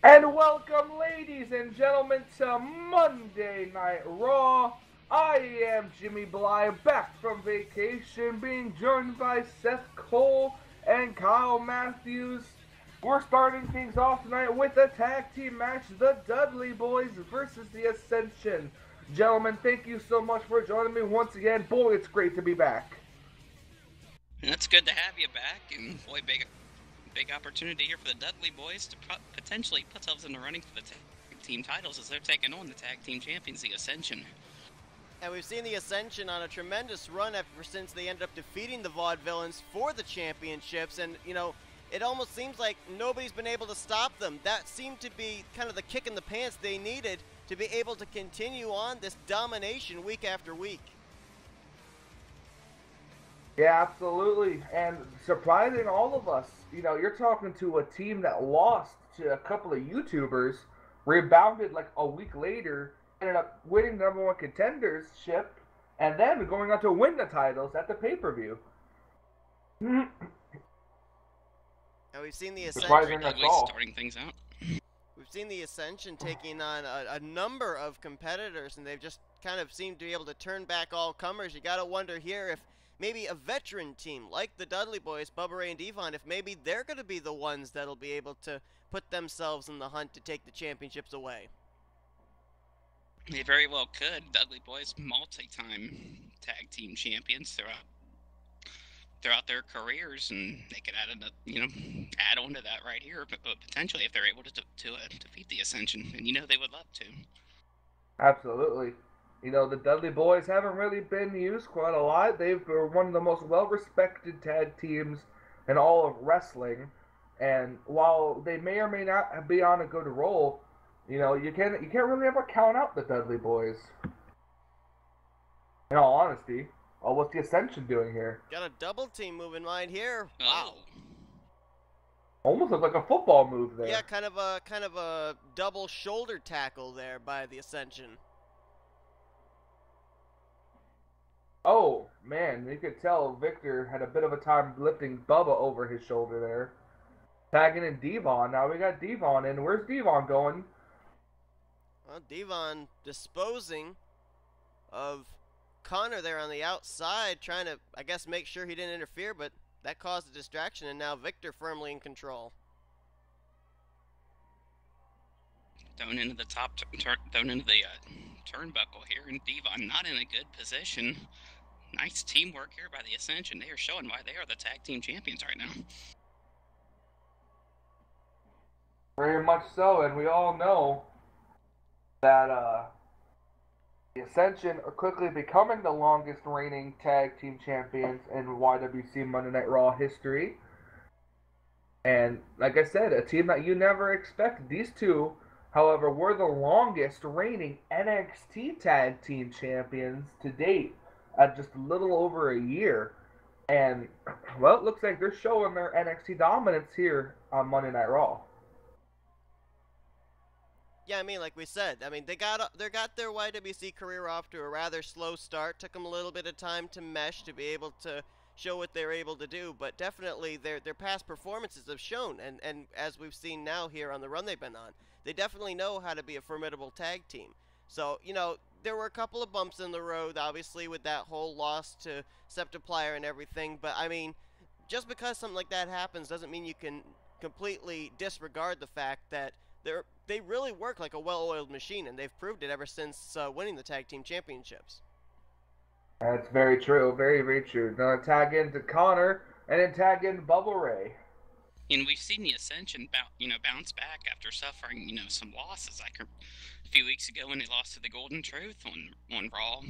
And welcome, ladies and gentlemen, to Monday Night Raw. I am Jimmy Bly, back from vacation, being joined by Seth Cole and Kyle Matthews. We're starting things off tonight with a tag team match, the Dudley Boys versus the Ascension. Gentlemen, thank you so much for joining me once again. Boy, it's great to be back. It's good to have you back, and boy, big opportunity here for the Dudley Boys to potentially put themselves in the running for the tag team titles as they're taking on the tag team champions, the Ascension. And we've seen the Ascension on a tremendous run ever since they ended up defeating the Vaudevillains for the championships. And, you know, it almost seems like nobody's been able to stop them. That seemed to be kind of the kick in the pants they needed to be able to continue on this domination week after week. Yeah, absolutely. And surprising all of us, you know, you're talking to a team that lost to a couple of YouTubers, rebounded like a week later, ended up winning the number one contendership, and then going on to win the titles at the pay-per-view. And we've seen the Surprising Ascension us all. Starting things out. We've seen the Ascension taking on a number of competitors, and they've just kind of seemed to be able to turn back all comers. You got to wonder here if maybe a veteran team like the Dudley Boys, Bubba Ray and Devon, if maybe they're going to be the ones that'll be able to put themselves in the hunt to take the championships away. They very well could. Dudley Boys, multi-time tag team champions throughout their careers, and they could add on to that right here, but potentially if they're able to defeat the Ascension, and they would love to. Absolutely. You know, the Dudley Boys haven't really been used quite a lot. They've been one of the most well-respected tag teams in all of wrestling, and while they may or may not be on a good roll, you know, you can't really ever count out the Dudley Boys. In all honesty. Oh, what's the Ascension doing here? Got a double team move in mind here. Wow. Almost looks like a football move there. Yeah, kind of a double shoulder tackle there by the Ascension. Oh, man, you could tell Victor had a bit of a time lifting Bubba over his shoulder there. Tagging in Devon. Now we got Devon in. Where's Devon going? Well, Devon disposing of Connor there on the outside, trying to, I guess, make sure he didn't interfere, but that caused a distraction, and now Victor firmly in control. Thrown into the turnbuckle here, and Devon not in a good position. Nice teamwork here by the Ascension. They are showing why they are the tag team champions right now. Very much so, and we all know that the Ascension are quickly becoming the longest reigning tag team champions in y.W.c Monday Night Raw history. And like I said, a team that you never expected. These two, however, were the longest reigning NXT tag team champions to date at just a little over a year. And, well, it looks like they're showing their NXT dominance here on Monday Night Raw. Yeah, I mean, like we said, I mean, they got their y.W.c career off to a rather slow start. Took them a little bit of time to mesh to be able to show what they're able to do, but definitely their past performances have shown, and as we've seen now here on the run they've been on, they definitely know how to be a formidable tag team. So, you know, there were a couple of bumps in the road, obviously, with that whole loss to Septiplier and everything, but I mean, just because something like that happens doesn't mean you can completely disregard the fact that they really work like a well-oiled machine, and they've proved it ever since winning the tag team championships. That's very true. Very, very true. Now tag into Connor, and then tag in Bubba Ray. And we've seen the Ascension bounce back after suffering, some losses. Like a few weeks ago when they lost to the Golden Truth on Raw,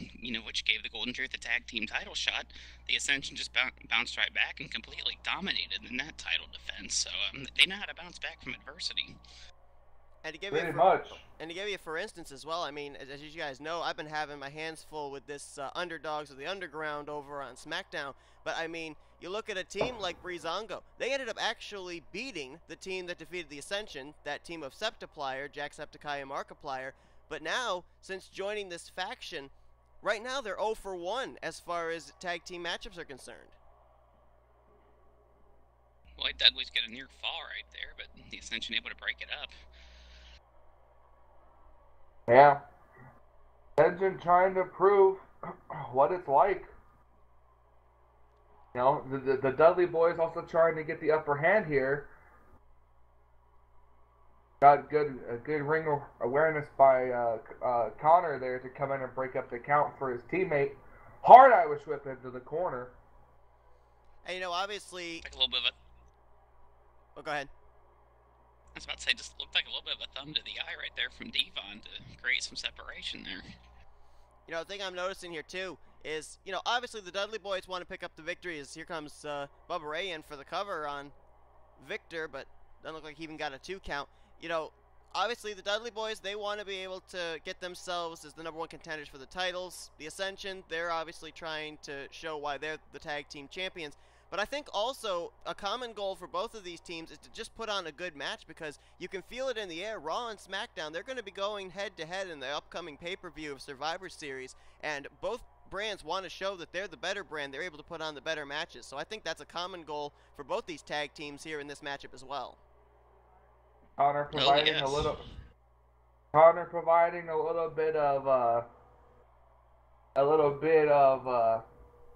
which gave the Golden Truth a tag team title shot. The Ascension just bounced right back and completely dominated in that title defense. So they know how to bounce back from adversity. And to give you for instance as well, I mean, as you guys know, I've been having my hands full with this Underdogs of the Underground over on SmackDown. But I mean, you look at a team like Breezango, they ended up actually beating the team that defeated the Ascension, that team of Septiplier, Jacksepticeye and Markiplier. But now, since joining this faction, right now they're 0 for 1 as far as tag team matchups are concerned. Well, Dudley's got a near fall right there, but the Ascension able to break it up. Yeah. Ascension trying to prove what it's like. You know, the Dudley boys also trying to get the upper hand here. Got good ring awareness by Connor there to come in and break up the count for his teammate. Hard Irish whip into the corner. And you know, obviously. Like a little bit of a. Oh, go ahead. I was about to say, just looked like a little bit of a thumb to the eye right there from Devon to create some separation there. You know, the thing I'm noticing here, too, is, you know, obviously the Dudley boys want to pick up the victory as here comes Bubba Ray in for the cover on Victor, but doesn't look like he even got a 2 count. You know, obviously the Dudley boys, they want to be able to get themselves as the #1 contenders for the titles. The Ascension, they're obviously trying to show why they're the tag team champions. But I think also a common goal for both of these teams is to just put on a good match, because you can feel it in the air. Raw and SmackDown, they're going to be going head-to-head in the upcoming pay-per-view of Survivor Series, and both brands want to show that they're the better brand. They're able to put on the better matches. So I think that's a common goal for both these tag teams here in this matchup as well. Connor providing a little bit of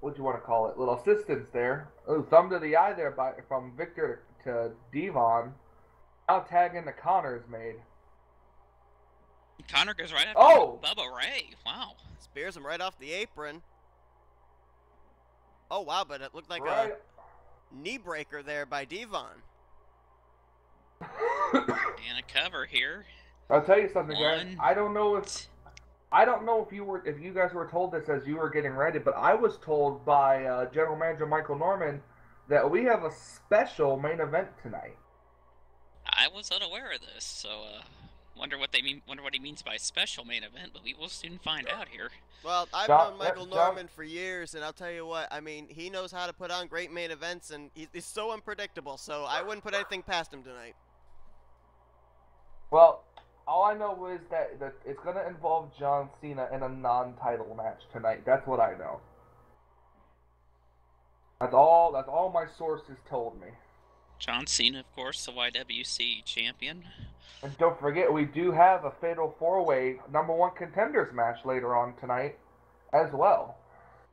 what do you want to call it? Little assistance there. Ooh, thumb to the eye there from Victor to Devon. Now tagging the Connor is made. Connor goes right after Bubba Ray. Wow. Spears him right off the apron. Oh, wow, but it looked like right. a knee breaker there by Devon. And a cover here. I'll tell you something, guys. I don't know if you guys were told this as you were getting ready, but I was told by General Manager Michael Norman that we have a special main event tonight. I was unaware of this, so wonder what he means by special main event, but we will soon find out here. Well, I've known Michael Norman for years, and I'll tell you what, I mean, he knows how to put on great main events, and he's so unpredictable, so I wouldn't put anything past him tonight. Well, all I know is that it's going to involve John Cena in a non-title match tonight. That's what I know. That's all my sources told me. John Cena, of course, the y.W.c champion. And don't forget, we do have a fatal 4-way #1 contenders match later on tonight as well.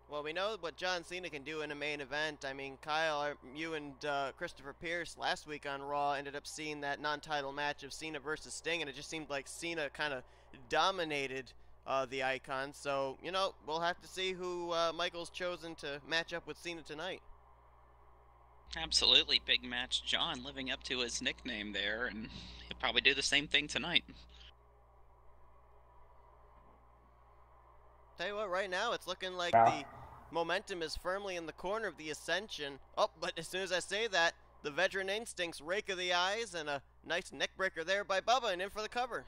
Well, we know what John Cena can do in a main event. I mean, Kyle, you and Christopher Pierce last week on Raw ended up seeing that non-title match of Cena versus Sting, and it just seemed like Cena kind of dominated the Icon. So, you know, we'll have to see who Michael's chosen to match up with Cena tonight. Absolutely. Big match John, living up to his nickname there, and he'll probably do the same thing tonight. Tell you what, right now it's looking like the momentum is firmly in the corner of the Ascension. Oh, but as soon as I say that, the Veteran Instincts rake of the eyes, and a nice neck breaker there by Bubba, and in for the cover.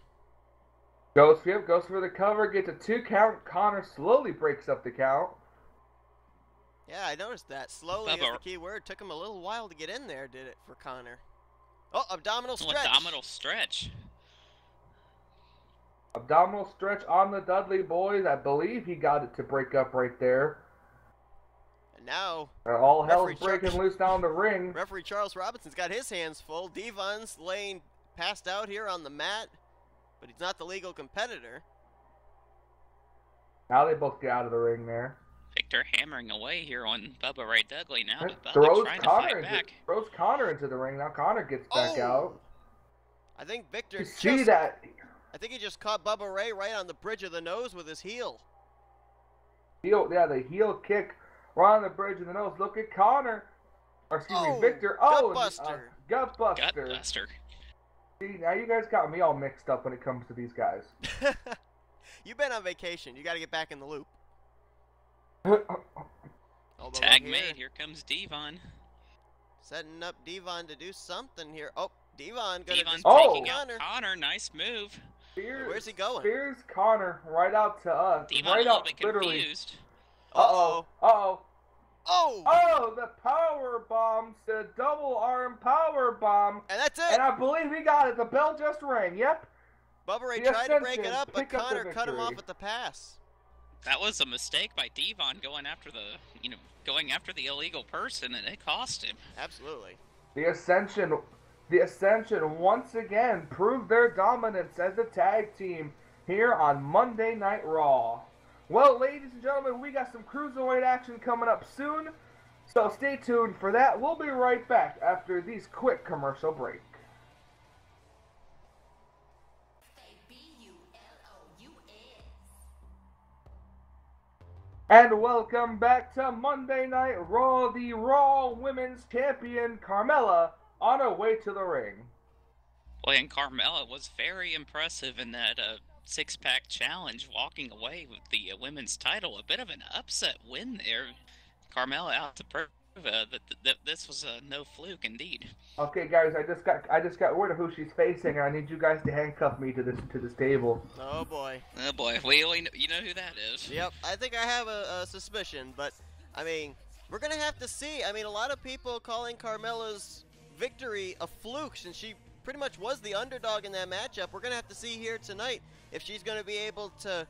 Goes for the cover, gets a 2 count. Connor slowly breaks up the count. Yeah, I noticed that. Slowly is the key word. Took him a little while to get in there, did it, for Connor. Oh, abdominal stretch. Abdominal stretch. Abdominal stretch on the Dudley boys. I believe he got it to break up right there. And now, all hell's breaking loose down the ring. Referee Charles Robinson's got his hands full. Devon's laying passed out here on the mat, but he's not the legal competitor. Now they both get out of the ring there. Victor hammering away here on Bubba Ray Dudley now, but Bubba trying to fight back. Throws Connor into the ring. Now Connor gets back out. I think Victor I think he just caught Bubba Ray right on the bridge of the nose with his heel. The heel kick right on the bridge of the nose. Look at Connor. Or excuse me, Victor. Gutbuster. Gutbuster. See, now you guys got me all mixed up when it comes to these guys. You've been on vacation. You got to get back in the loop. Tag made. Here comes Devon. Setting up Devon to do something here. Oh, Devon's taking out Connor. Nice move. Where's he going? Spears Connor right out to us. Devon right a little out, bit literally. Confused. Oh, Oh! The power bomb, the double arm power bomb. And that's it. And I believe he got it. The bell just rang. Yep. Bubba Ray tried to break it up, but Connor cut him off at the pass. That was a mistake by Devon going after the illegal person, and it cost him. Absolutely. The Ascension once again proved their dominance as a tag team here on Monday Night Raw. Well, ladies and gentlemen, we got some Cruiserweight action coming up soon, so stay tuned for that. We'll be right back after these quick commercial breaks. And welcome back to Monday Night Raw. The Raw Women's Champion, Carmella, on her way to the ring. Well, and Carmella was very impressive in that six-pack challenge, walking away with the women's title. A bit of an upset win there. Carmella out to prove that this was no fluke indeed. Okay, guys, I just got word of who she's facing, and I need you guys to handcuff me to this table. Oh boy. Oh boy, you know who that is. Yep, I think I have a suspicion, but I mean, we're gonna have to see. I mean, a lot of people calling Carmella's victory a fluke, since she pretty much was the underdog in that matchup. We're gonna have to see here tonight if she's gonna be able to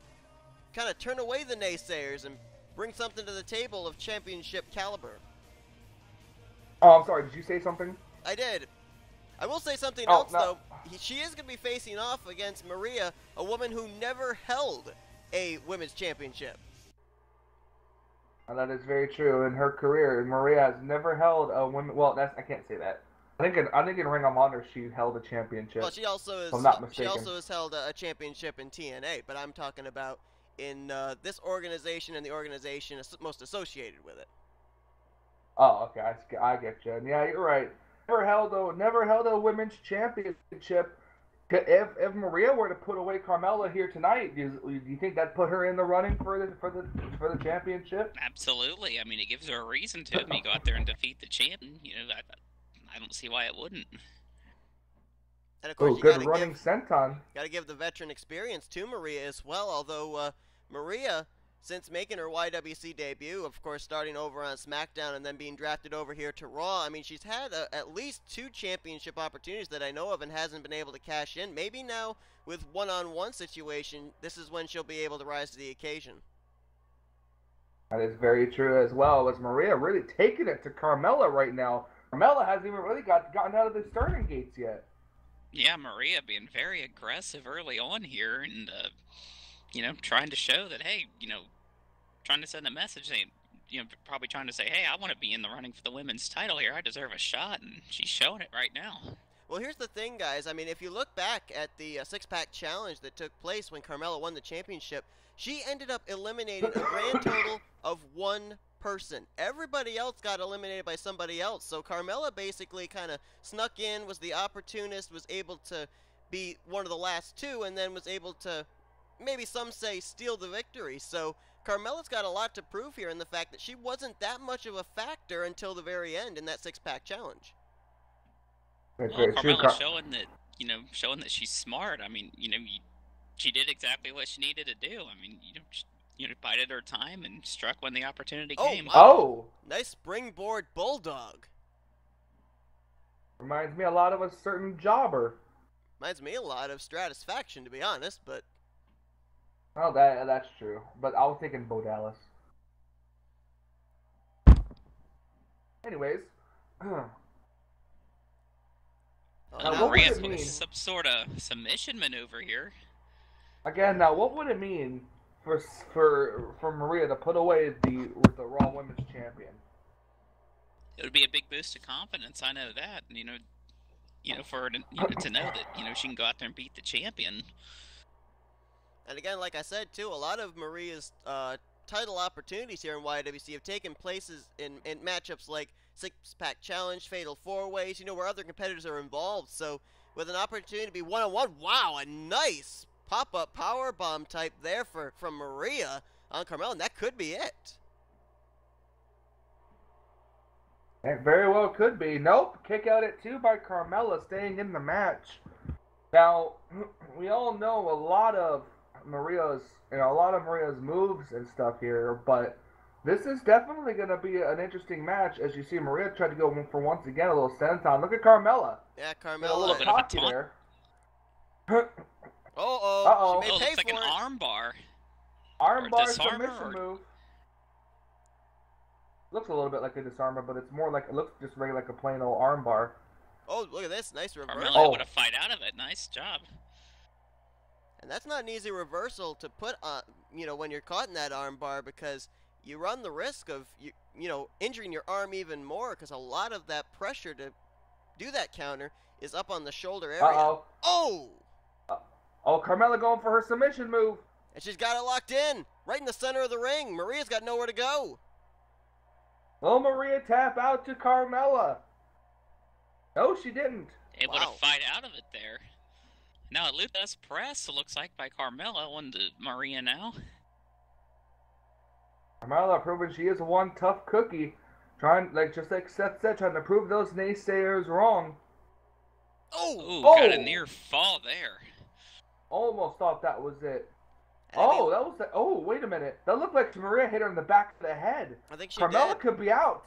kind of turn away the naysayers and bring something to the table of championship caliber. Oh, I'm sorry. Did you say something? I did. I will say something else, no. though. She is going to be facing off against Maria, a woman who never held a women's championship. And that is very true. In her career, Maria has never held a women. Well, I can't say that. I think in Ring of Honor she held a championship. Well, she also is. If I'm not mistaken. She also has held a championship in TNA, but I'm talking about in this organization and the organization most associated with it. Oh, okay, I get you. And yeah, you're right. Never held a women's championship. If Maria were to put away Carmella here tonight, do you think that put her in the running for the championship? Absolutely. I mean, it gives her a reason to. I mean, go out there and defeat the champion. You know, I don't see why it wouldn't. And of course, you good running senton. Got to give the veteran experience to Maria as well. Although Maria, since making her y.W.c debut, of course, starting over on SmackDown and then being drafted over here to Raw, I mean, she's had at least 2 championship opportunities that I know of and hasn't been able to cash in. Maybe now, with one-on-one situation, this is when she'll be able to rise to the occasion. That is very true as well. As Maria really taking it to Carmella right now. Carmella hasn't even really gotten out of the starting gates yet. Yeah, Maria being very aggressive early on here and, you know, trying to show that, hey, you know, trying to send a message saying, you know, probably trying to say, hey, I want to be in the running for the women's title here. I deserve a shot, and she's showing it right now. Well, here's the thing, guys. I mean, if you look back at the six-pack challenge that took place when Carmella won the championship, she ended up eliminating a grand total of 1 person. Everybody else got eliminated by somebody else. So Carmella basically kind of snuck in, was the opportunist, was able to be one of the last 2, and then was able to, maybe some say, steal the victory. So Carmella's got a lot to prove here in the fact that she wasn't that much of a factor until the very end in that six-pack challenge. That's well, very true. Carmella's showing that she's smart. I mean, you know, she did exactly what she needed to do. I mean, you know, bided her time and struck when the opportunity came. Wow. Oh! Nice springboard bulldog. Reminds me a lot of a certain jobber. Reminds me a lot of Stratisfaction, to be honest, but... Oh, that's true. But I was thinking Bo Dallas. Anyways. Maria's some sort of submission maneuver here. Again, now what would it mean for Maria to put away the Raw Women's Champion? It would be a big boost of confidence. I know that. You know, for her to, to know that she can go out there and beat the champion. And again, like I said too, a lot of Maria's title opportunities here in y.W.c have taken places in matchups like six-pack challenge, fatal 4-ways, where other competitors are involved. So with an opportunity to be one-on-one, wow, a nice pop-up power bomb type there from Maria on Carmella, and that could be it. It very well could be. Nope, kick out at 2 by Carmella, staying in the match. Now, we all know a lot of Maria's moves and stuff here, but this is definitely going to be an interesting match. As you see, Maria tried to go for once again a little senton. Look at Carmella. Yeah, Carmella. A little cocky there. Uh-oh. She may It pay looks like for an it. armbar. Armbar disarmer, submission move. Looks a little bit like a disarmer, but it's more like, it looks just really like a plain old armbar. Oh, look at this. Nice reverse. Carmella able to fight out of it. Nice job. And that's not an easy reversal to put on, when you're caught in that arm bar, because you run the risk of, injuring your arm even more, because a lot of that pressure to do that counter is up on the shoulder area. Uh-oh. Oh! Oh, Carmella going for her submission move. And she's got it locked in, right in the center of the ring. Maria's got nowhere to go. Will Maria tap out to Carmella? No, she didn't. Able to fight out of it there. Now a Luthas press, it looks like, by Carmella on to Maria now. Carmella proving she is one tough cookie. Just like Seth said, trying to prove those naysayers wrong. Oh, got a near fall there. Almost thought that was it. Oh, that was the. Oh, wait a minute. That looked like Maria hit her in the back of the head. I think she Carmella did. could be out.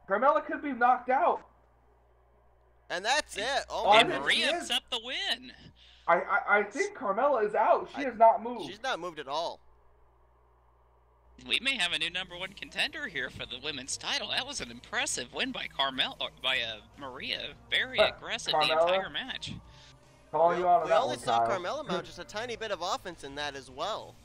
Carmella could be knocked out. And that's it. Oh, and Maria picks up the win. I think Carmella is out. She has not moved. She's not moved at all. We may have a new #1 contender here for the women's title. That was an impressive win by Maria. Very aggressive the entire match. We only saw Carmella mount just a tiny bit of offense in that as well.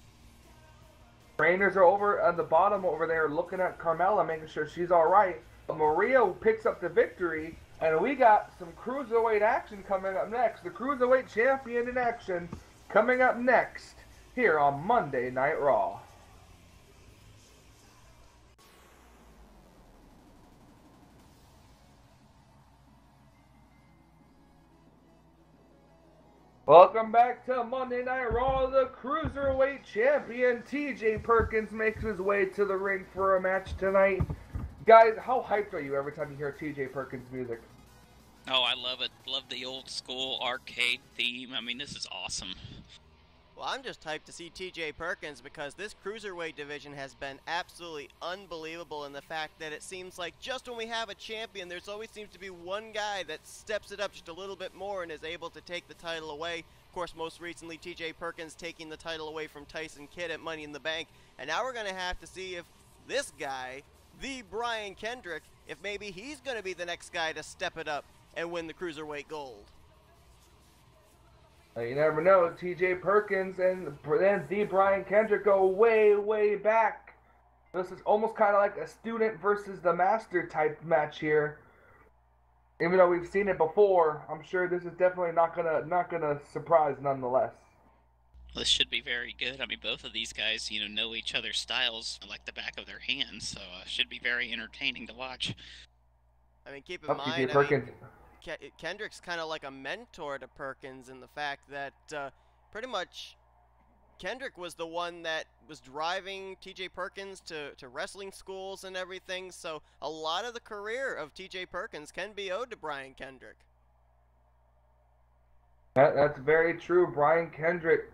Trainers are over at the bottom over there looking at Carmella, making sure she's all right. But Maria picks up the victory, and we got some Cruiserweight action coming up next. The Cruiserweight Champion in action coming up next here on Monday Night Raw. Welcome back to Monday Night Raw. The Cruiserweight Champion TJ Perkins makes his way to the ring for a match tonight. Guys, how hyped are you every time you hear TJ Perkins music? Oh, I love it. Love the old school arcade theme. I mean, this is awesome. Well, I'm just hyped to see TJ Perkins because this Cruiserweight division has been absolutely unbelievable in the fact that it seems like just when we have a champion, there's always seems to be one guy that steps it up just a little bit more and is able to take the title away. Of course, most recently, TJ Perkins taking the title away from Tyson Kidd at Money in the Bank. And now we're going to have to see if this guy, the Brian Kendrick, if maybe he's going to be the next guy to step it up and win the Cruiserweight Gold. You never know. TJ Perkins and then the Brian Kendrick go way, way back. This is almost kind of like a student versus the master type match here. Even though we've seen it before, I'm sure this is definitely not gonna surprise nonetheless. This should be very good. I mean, both of these guys, know each other's styles like the back of their hands, so it should be very entertaining to watch. I mean, keep in mind, Kendrick's kind of like a mentor to Perkins in the fact that pretty much Kendrick was the one that was driving TJ Perkins to wrestling schools and everything, so a lot of the career of TJ Perkins can be owed to Brian Kendrick. That's very true. Brian Kendrick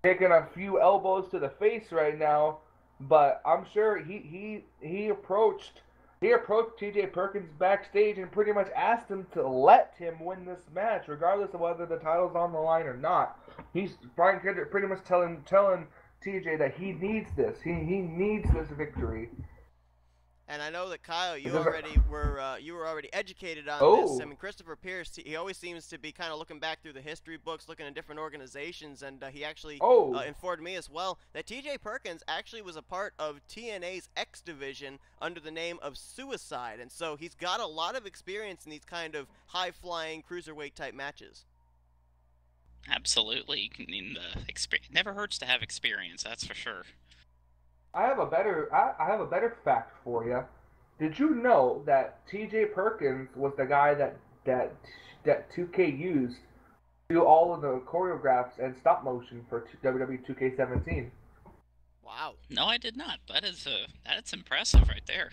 taking a few elbows to the face right now, but I'm sure he approached TJ Perkins backstage and pretty much asked him to let him win this match, regardless of whether the title's on the line or not. Brian Kendrick pretty much telling TJ that he needs this. He needs this victory. And I know that Kyle, you were already educated on this. I mean, Christopher Pierce, he always seems to be kind of looking back through the history books, looking at different organizations, and he actually informed me as well that TJ Perkins actually was a part of TNA's X division under the name of Suicide, and so he's got a lot of experience in these kind of high-flying cruiserweight type matches. Absolutely. It never hurts to have experience, that's for sure. I have a better fact for you. Did you know that TJ Perkins was the guy that 2K used to do all of the choreographs and stop motion for WWE 2K17? Wow. No, I did not. That's impressive right there.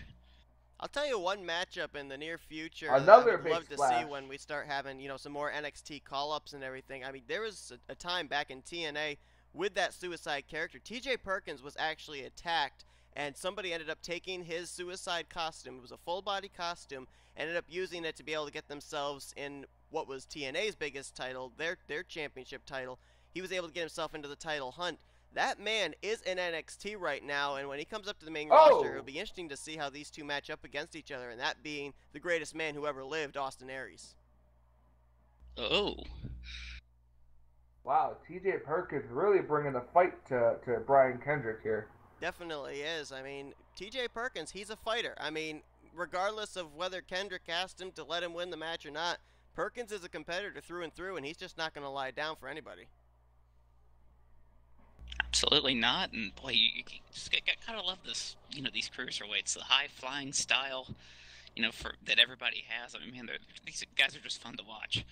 I'll tell you one matchup in the near future Another I'd big love to splash. see when we start having, some more NXT call-ups and everything. I mean, there was a time back in TNA with that Suicide character. TJ Perkins was actually attacked, and somebody ended up taking his Suicide costume. It was a full-body costume, ended up using it to be able to get themselves in what was TNA's biggest title, their championship title. He was able to get himself into the title hunt. That man is in NXT right now, and when he comes up to the main roster, it'll be interesting to see how these two match up against each other, and that being the greatest man who ever lived, Austin Aries. Oh. Wow, T.J. Perkins really bringing the fight to Brian Kendrick here. Definitely is. I mean, T.J. Perkins, he's a fighter. I mean, regardless of whether Kendrick asked him to let him win the match or not, Perkins is a competitor through and through, and he's just not going to lie down for anybody. Absolutely not. And boy, you just gotta love this. These cruiserweights, the high flying style. That everybody has. I mean, man, these guys are just fun to watch.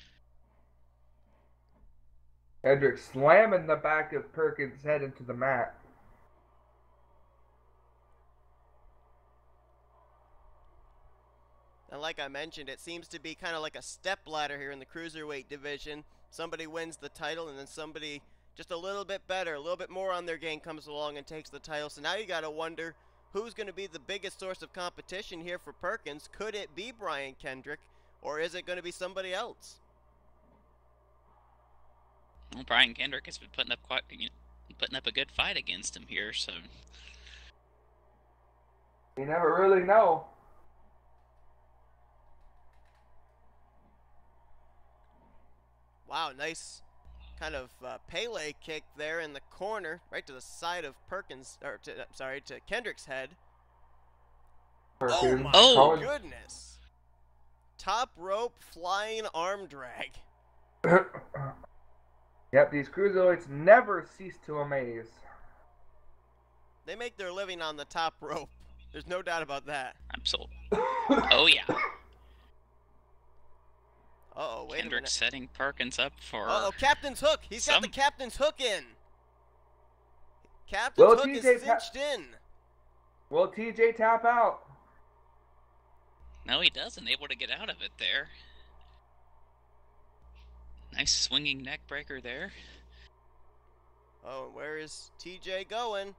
Kendrick slamming the back of Perkins' head into the mat. And like I mentioned, it seems to be kind of like a step ladder here in the cruiserweight division. Somebody wins the title, and then somebody just a little bit better, a little bit more on their game comes along and takes the title. So now you got to wonder who's going to be the biggest source of competition here for Perkins. Could it be Brian Kendrick, or is it going to be somebody else? Well, Brian Kendrick has been putting up a good fight against him here, so You never really know. Wow, nice kind of Pele kick there in the corner, right to the side of Perkins, or to Kendrick's head. Perkins. Oh my goodness! Top rope flying arm drag. Yep, these cruiserweights never cease to amaze. They make their living on the top rope. There's no doubt about that. absolutely. Oh yeah. Uh-oh, wait a minute. Kendrick setting Perkins up for. Uh-oh, Captain's Hook. He's got the Captain's Hook in. Captain's Hook is cinched in. Will TJ tap out? No, he doesn't. Able to get out of it there. Nice swinging neck breaker there. Oh, and where is TJ going?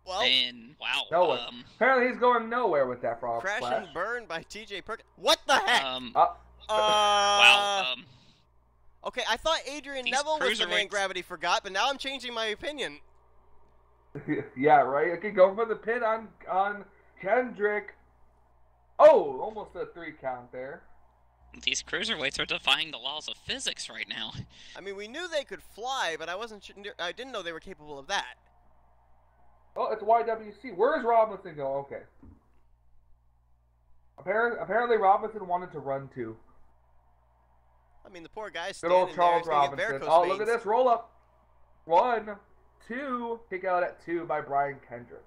Well, and wow. Nowhere. Apparently he's going nowhere with that frog crash splash. and burn by TJ Perkins. What the heck? Wow. Okay, I thought Adrian Neville was the man Gravity forgot, but now I'm changing my opinion. Yeah, right. Okay, go for the pin on Kendrick. Oh, almost a 3 count there. These cruiserweights are defying the laws of physics right now. I mean, we knew they could fly, but I didn't know they were capable of that. Oh, it's y.W.c. Where's Robinson go? Okay. Apparently Robinson wanted to run too. I mean, the poor guy's Good standing old Charles there. He's gonna get Robinson. varicose Oh, veins. look at this. Roll up. 1, 2. Kick out at 2 by Brian Kendrick.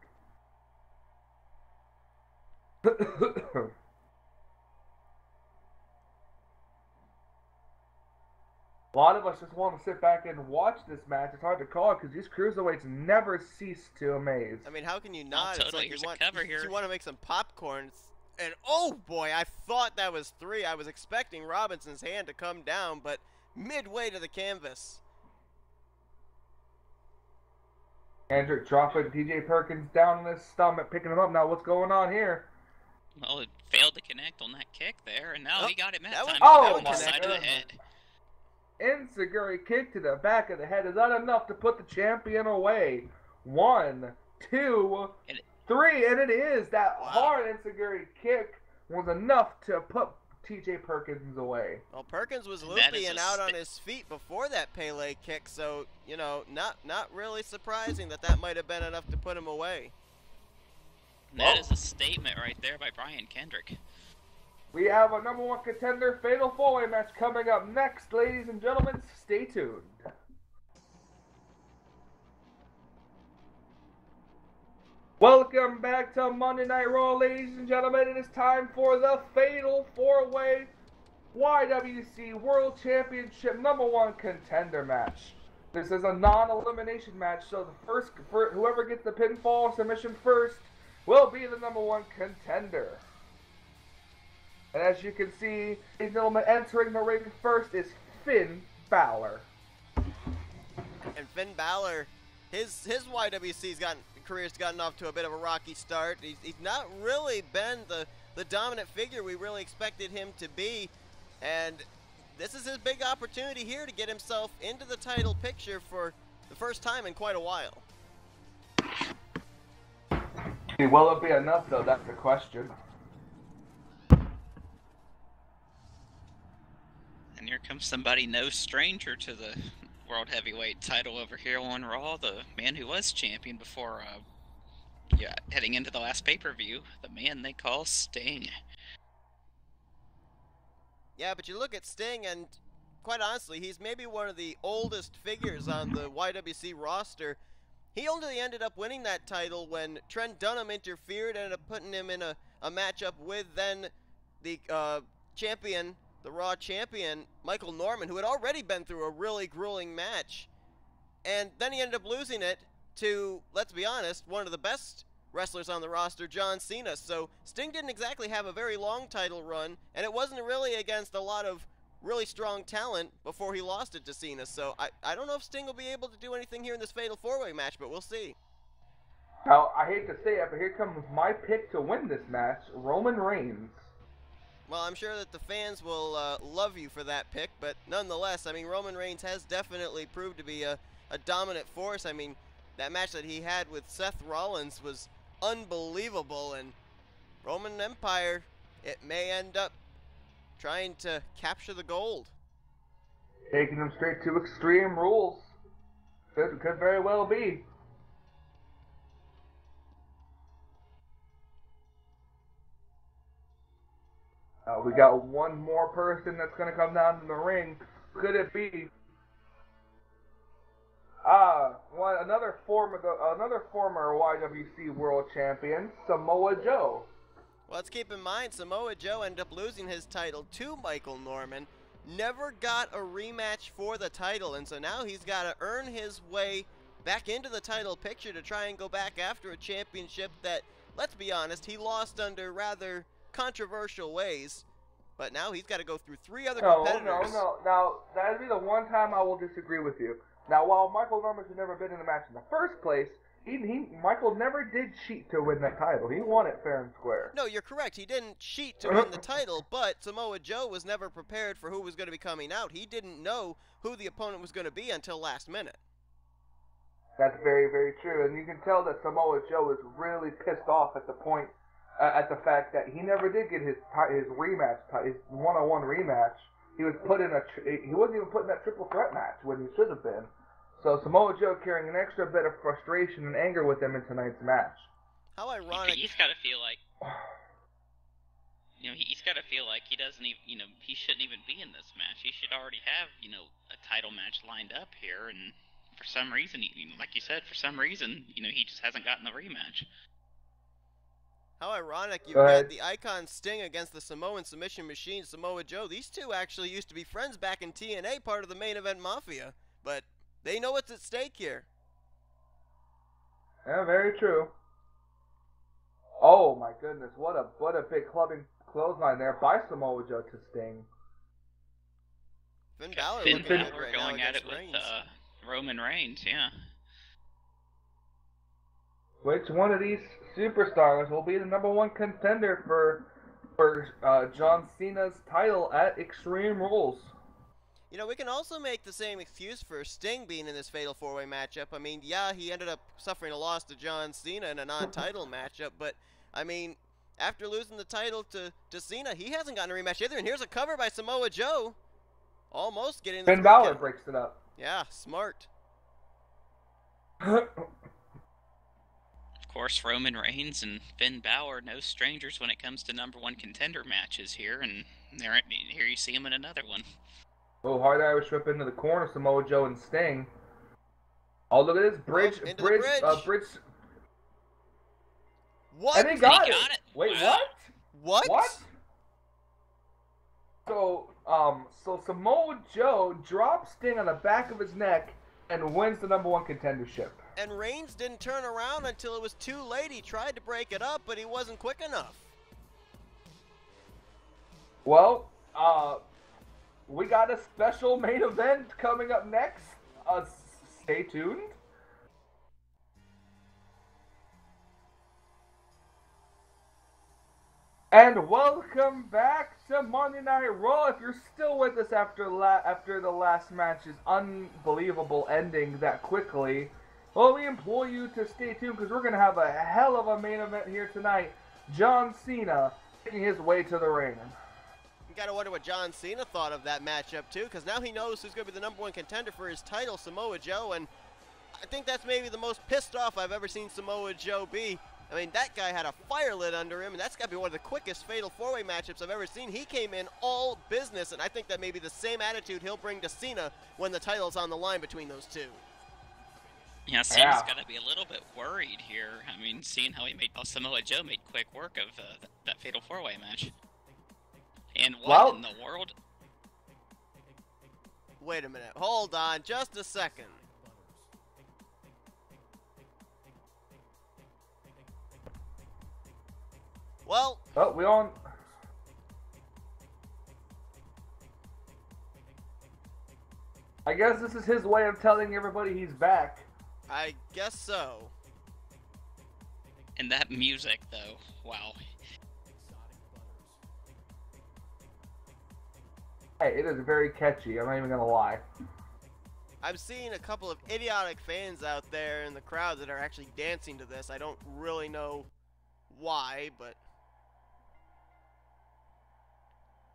A lot of us just want to sit back and watch this match. It's hard to call it because these cruiserweights never cease to amaze. I mean, how can you not? Totally. It's Here's like a cover here. you want to make some popcorn. And oh boy, I thought that was 3. I was expecting Robinson's hand to come down, but midway to the canvas. Kendrick dropping TJ Perkins down on his stomach, picking him up. Now what's going on here? Well, it failed to connect on that kick there, and now he got it that time. On the side of the head. Enziguri kick to the back of the head. Is that enough to put the champion away? 1, 2, 3, and it is. That hard Enziguri kick was enough to put TJ Perkins away. Well, Perkins was loopy and out on his feet before that Pele kick, so, you know, not really surprising that might have been enough to put him away. That is a statement right there by Brian Kendrick. We have a #1 contender fatal 4-way match coming up next, ladies and gentlemen. Stay tuned. Welcome back to Monday Night Raw, ladies and gentlemen. It is time for the fatal 4-way y.W.c World Championship #1 contender match. This is a non-elimination match, so whoever gets the pinfall submission first will be the #1 contender. And as you can see, ladies and gentlemen, entering the ring first is Finn Balor. And Finn Balor, his y.W.c. career's gotten off to a bit of a rocky start. He's not really been the dominant figure we really expected him to be. And this is his big opportunity here to get himself into the title picture for the first time in quite a while. Will it be enough, though? That's the question. And here comes somebody no stranger to the World Heavyweight title over here on Raw. The man who was champion before, heading into the last pay-per-view. The man they call Sting. Yeah, but you look at Sting, and quite honestly, he's maybe one of the oldest figures on the y.W.c roster. He only ended up winning that title when Trent Dunham interfered, ended up putting him in a matchup with then the champion, the Raw champion, Michael Norman, who had already been through a really grueling match. And then he ended up losing it to, let's be honest, one of the best wrestlers on the roster, John Cena. So Sting didn't exactly have a very long title run, and it wasn't really against a lot of really strong talent before he lost it to Cena. So I don't know if Sting will be able to do anything here in this Fatal 4-Way match, but we'll see. Now, I hate to say it, but here comes my pick to win this match, Roman Reigns. Well, I'm sure that the fans will love you for that pick, but nonetheless, I mean, Roman Reigns has definitely proved to be a dominant force. I mean, that match that he had with Seth Rollins was unbelievable, and Roman Empire, it may end up trying to capture the gold. Taking them straight to Extreme Rules. Could very well be. We got one more person that's going to come down to the ring. Could it be? Another former YWC World Champion, Samoa Joe. Well, let's keep in mind, Samoa Joe ended up losing his title to Michael Norman. Never got a rematch for the title, and so now he's got to earn his way back into the title picture to try and go back after a championship that, let's be honest, he lost under rather controversial ways. But now he's got to go through 3 other competitors. No. Now, that'd be the one time I will disagree with you. Now, while Michael Norman had never been in a match in the first place, Michael never did cheat to win that title. He won it fair and square. No, you're correct. He didn't cheat to win the title, but Samoa Joe was never prepared for who was going to be coming out. He didn't know who the opponent was going to be until last minute. That's very, very true. And you can tell that Samoa Joe is really pissed off at the fact that he never did get his rematch, his one-on-one rematch. He wasn't even put in that triple threat match when he should have been. So Samoa Joe carrying an extra bit of frustration and anger with him in tonight's match. How ironic. He's got to feel like, he's got to feel like he doesn't even, he shouldn't even be in this match. He should already have, a title match lined up here, and for some reason, like you said, he just hasn't gotten the rematch. How ironic, you've got the Icon Sting against the Samoan Submission Machine, Samoa Joe. These two actually used to be friends back in TNA, part of the Main Event Mafia. But they know what's at stake here. Yeah, very true. Oh my goodness, what a big clubbing clothesline there by Samoa Joe to Sting. Finn Balor going at it with Roman Reigns, yeah. Which one of these superstars will be the #1 contender for John Cena's title at Extreme Rules? We can also make the same excuse for Sting being in this Fatal 4-Way matchup. I mean, yeah, he ended up suffering a loss to John Cena in a non-title matchup, but, I mean, after losing the title to Cena, he hasn't gotten a rematch either, and here's a cover by Samoa Joe. Almost getting the Finn Balor breaks it up. Yeah, smart. Of course, Roman Reigns and Finn Balor, no strangers when it comes to #1 contender matches here, and here you see him in another one. Oh, hard Irish whip into the corner, Samoa Joe and Sting. Oh, look at this bridge. Bridge. What? And he got it. Wait, wow. What? So Samoa Joe drops Sting on the back of his neck and wins the #1 contendership. And Reigns didn't turn around until it was too late. He tried to break it up, but he wasn't quick enough. Well, we got a special main event coming up next. Stay tuned. And welcome back to Monday Night Raw. If you're still with us after the last match's unbelievable ending that quickly, well, we implore you to stay tuned because we're going to have a hell of a main event here tonight. John Cena making his way to the ring. You gotta wonder what John Cena thought of that matchup too, because now he knows who's gonna be the #1 contender for his title, Samoa Joe, and I think that's maybe the most pissed off I've ever seen Samoa Joe be. I mean, that guy had a fire lit under him, and that's got to be one of the quickest Fatal 4-Way matchups I've ever seen. He came in all business, and I think that may be the same attitude he'll bring to Cena when the title's on the line between those two. Yeah, Cena's got to be a little bit worried here. I mean, seeing how Samoa Joe made quick work of that Fatal 4-Way match. And what in the world? Wait a minute. Hold on just a second. Well, we on. I guess this is his way of telling everybody he's back. I guess so. And that music, though, wow. Hey, it is very catchy. I'm not even gonna lie. I'm seeing a couple of idiotic fans out there in the crowd that are actually dancing to this. I don't really know why, but.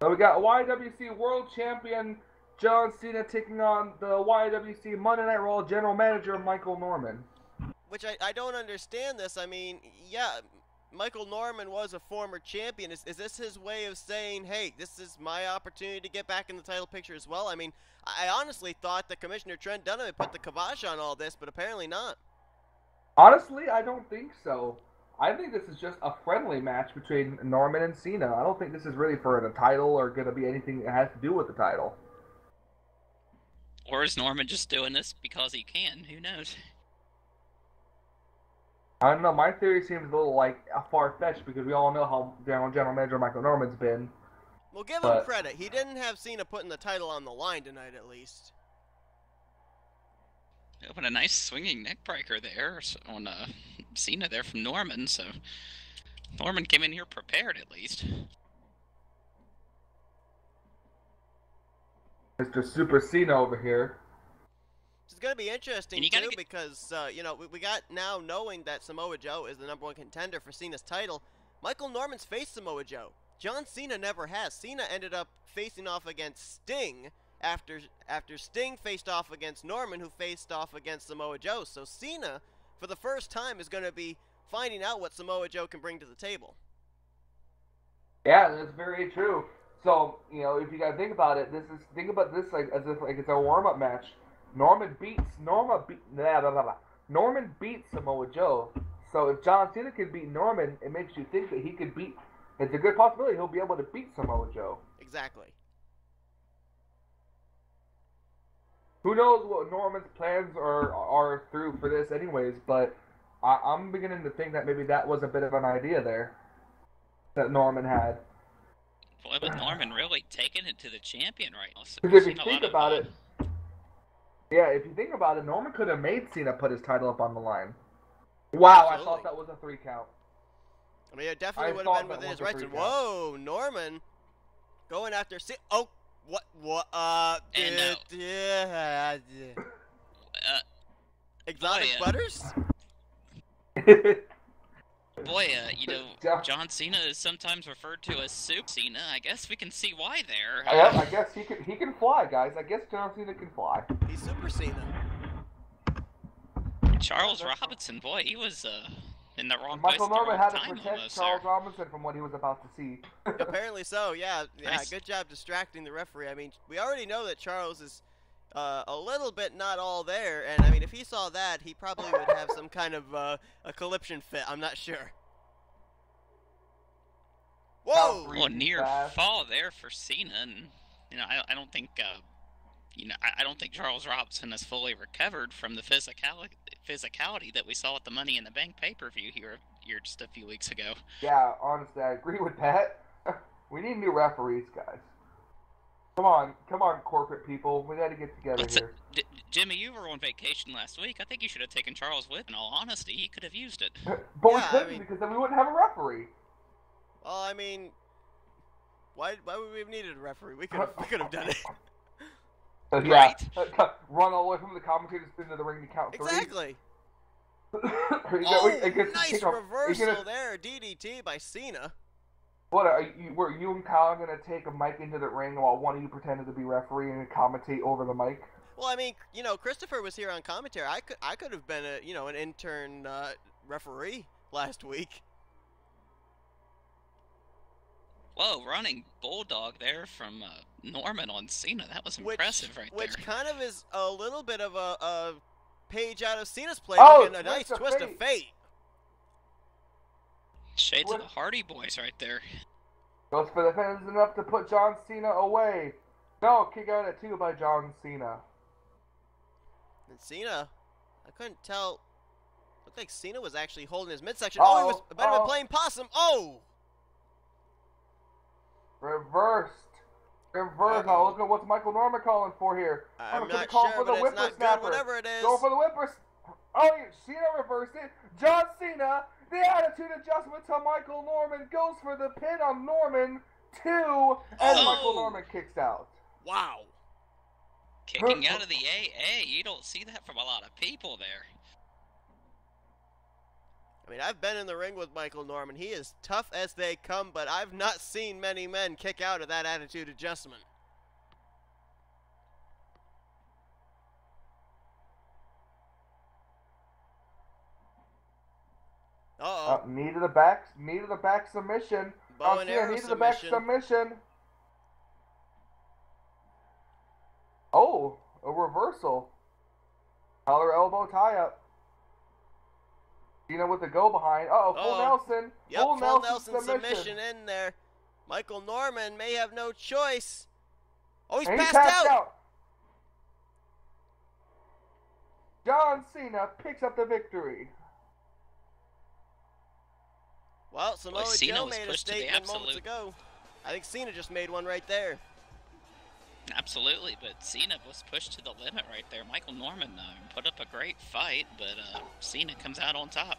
So we got y.W.c World Champion John Cena taking on the y.W.c Monday Night Raw General Manager Michael Norman. Which I don't understand this. I mean, yeah, Michael Norman was a former champion. Is this his way of saying, hey, this is my opportunity to get back in the title picture as well? I mean, I honestly thought that Commissioner Trent Dunham had put the kibosh on all this, but apparently not. Honestly, I don't think so. I think this is just a friendly match between Norman and Cena. I don't think this is really for the title or going to be anything that has to do with the title. Or is Norman just doing this because he can? Who knows? I don't know. My theory seems a little like far-fetched because we all know how General Manager Michael Norman's been. Well, give him credit. He didn't have Cena putting the title on the line tonight, at least. Open a nice swinging neck breaker there on Cena there from Norman, so Norman came in here prepared at least. Mr. Super Cena over here. It's going to be interesting, too, because, you know, we got now knowing that Samoa Joe is the #1 contender for Cena's title. Michael Norman's faced Samoa Joe. John Cena never has. Cena ended up facing off against Sting after Sting faced off against Norman, who faced off against Samoa Joe. So Cena, for the first time, is going to be finding out what Samoa Joe can bring to the table. Yeah, that's very true. So, you know, if you gotta think about it, think about this like as if like it's a warm-up match. Norman beats Samoa Joe. So if John Cena can beat Norman, it makes you think that he could beat. It's a good possibility he'll be able to beat Samoa Joe. Exactly. Who knows what Norman's plans are through for this, anyways? But I'm beginning to think that maybe that was a bit of an idea there that Norman had. Boy, but Norman really taking it to the champion right now. Because if you think about it, if you think about it, Norman could have made Cena put his title up on the line. Wow, Absolutely. I thought that was a 3 count. I mean, it definitely would have been within his rights. Whoa, Norman going after Cena. Oh, what? Exotic Butters? Boy, you know, John Cena is sometimes referred to as Soup Cena. I guess we can see why there. I guess he can fly, guys. I guess John Cena can fly. He's Super Cena. Charles Robinson, boy, he was in the wrong place. Michael Norman had to protect Charles Robinson from what he was about to see. Apparently so, yeah. Nice. Good job distracting the referee. I mean, we already know that Charles is a little bit not all there, and I mean, if he saw that, he probably would have some kind of a conniption fit. I'm not sure. Whoa! Well, near fall there for Cena, and you know, I don't think I don't think Charles Robinson has fully recovered from the physicality that we saw at the Money in the Bank pay-per-view here just a few weeks ago. Yeah, honestly, I agree with that. We need new referees, guys. Come on, corporate people. We got to get together here. Jimmy, you were on vacation last week. I think you should have taken Charles with. In all honesty, he could have used it. But we couldn't because then we wouldn't have a referee. Well, I mean, why would we have needed a referee? We could have done it. Right. Run all the way from the commentators into the ring to count 3. Exactly. Nice reversal there, DDT by Cena. What were you and Kyle gonna take a mic into the ring while one of you pretended to be referee and commentate over the mic? Well, I mean, Christopher was here on commentary. I could have been an intern referee last week. Whoa, running bulldog there from Norman on Cena. That was impressive right there. Which kind of is a little bit of a page out of Cena's play, and a nice twist of fate. Shades of the Hardy Boys right there. Goes for the fans enough to put John Cena away. No, kick out at 2 by John Cena. And Cena, I couldn't tell. Looked like Cena was actually holding his midsection. Oh, he was better than playing possum. Oh! Reversed. Now look at what's Michael Norman calling for here. I'm not sure, but it's not good, whatever it is. Go for the whippers. Oh, Cena reversed it. John Cena, the attitude adjustment to Michael Norman, goes for the pin on Norman. 2, and Michael Norman kicks out. Wow. Kicking out of the AA. You don't see that from a lot of people there. I mean, I've been in the ring with Michael Norman. He is tough as they come, but I've not seen many men kick out of that attitude adjustment. Uh-oh. Knee to the back submission. Bow and arrow knee to the back submission. submission. Oh, a reversal. Collar elbow tie up. Cena with the go behind. Full Nelson. Yep, full Nelson submission in there. Michael Norman may have no choice. Oh, he's passed out. John Cena picks up the victory. Well, Samoa Joe made a statement moments ago. I think Cena just made one right there. Absolutely, but Cena was pushed to the limit right there. Michael Norman put up a great fight, but Cena comes out on top.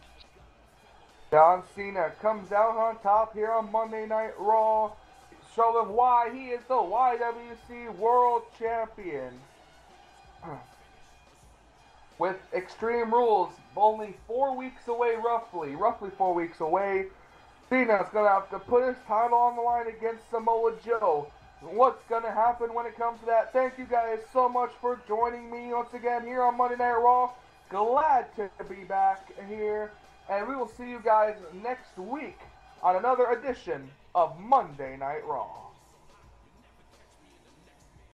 John Cena comes out on top here on Monday Night Raw, showing why he is the y.W.c World Champion. With Extreme Rules only 4 weeks away, roughly 4 weeks away, Cena's going to have to put his title on the line against Samoa Joe. What's going to happen when it comes to that? Thank you guys so much for joining me once again here on Monday Night Raw. Glad to be back here. And we will see you guys next week on another edition of Monday Night Raw.